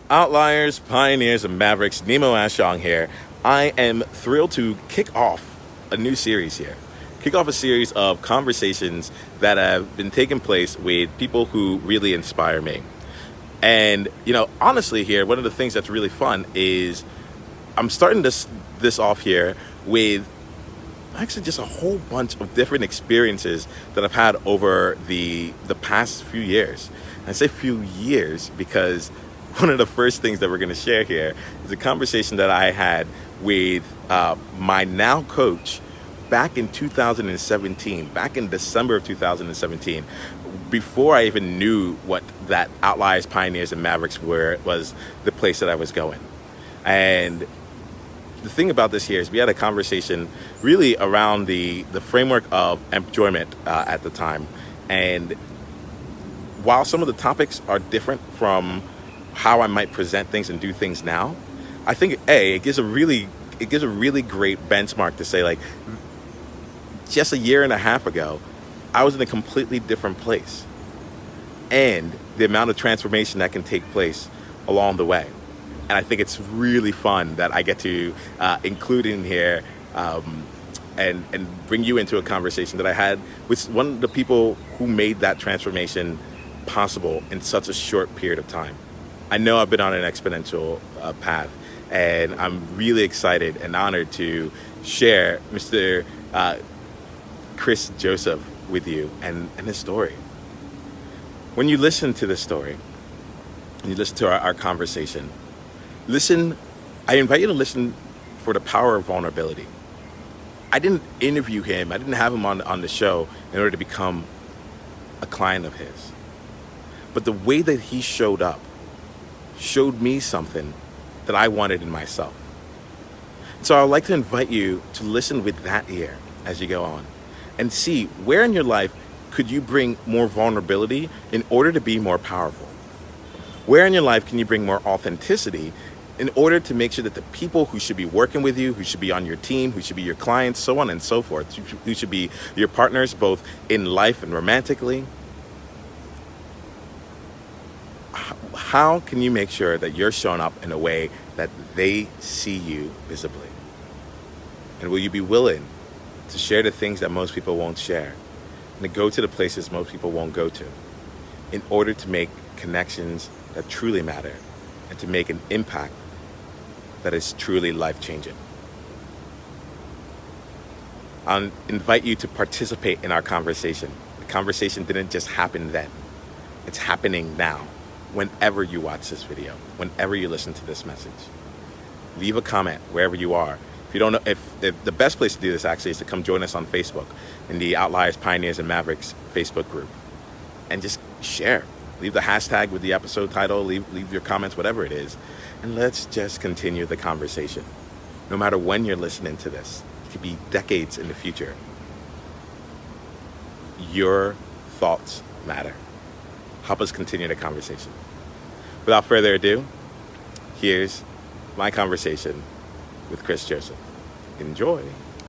Outliers, Pioneers, and Mavericks, Nemo Ashong here. I am thrilled to kick off a new series here. Kick off a series of conversations that have been taking place with people who really inspire me. And, honestly here, one of the things that's really fun is I'm starting this off here with actually just a whole bunch of different experiences that I've had over the past few years. And I say few years because one of the first things that we're going to share here is a conversation that I had with my now coach back in 2017, back in December of 2017, before I even knew what that Outliers, Pioneers, and Mavericks was the place that I was going. And the thing about this here is we had a conversation really around the framework of enjoyment at the time. And while some of the topics are different from how I might present things and do things now, I think it gives a really great benchmark to say, like, just a year and a half ago, I was in a completely different place, and the amount of transformation that can take place along the way. And I think it's really fun that I get to include in here and bring you into a conversation that I had with one of the people who made that transformation possible in such a short period of time. I know I've been on an exponential path, and I'm really excited and honored to share Mr. Chris Joseph with you and his story. When you listen to this story, and you listen to our conversation, I invite you to listen for the power of vulnerability. I didn't interview him, I didn't have him on the show in order to become a client of his. But the way that he showed up showed me something that I wanted in myself. So I'd like to invite you to listen with that ear as you go on and see where in your life could you bring more vulnerability in order to be more powerful. Where in your life can you bring more authenticity in order to make sure that the people who should be working with you, who should be on your team, who should be your clients, so on and so forth, who should be your partners both in life and romantically, how can you make sure that you're showing up in a way that they see you visibly? And will you be willing to share the things that most people won't share and to go to the places most people won't go to in order to make connections that truly matter and to make an impact that is truly life-changing? I'll invite you to participate in our conversation. The conversation didn't just happen then. It's happening now. Whenever you watch this video, whenever you listen to this message, leave a comment wherever you are. If you don't know, if the best place to do this actually is to come join us on Facebook in the Outliers, Pioneers, and Mavericks Facebook group, and just share. Leave the hashtag with the episode title, leave your comments, whatever it is, and let's just continue the conversation. No matter when you're listening to this, it could be decades in the future. Your thoughts matter. Help us continue the conversation. Without further ado, here's my conversation with Chris Joseph. Enjoy.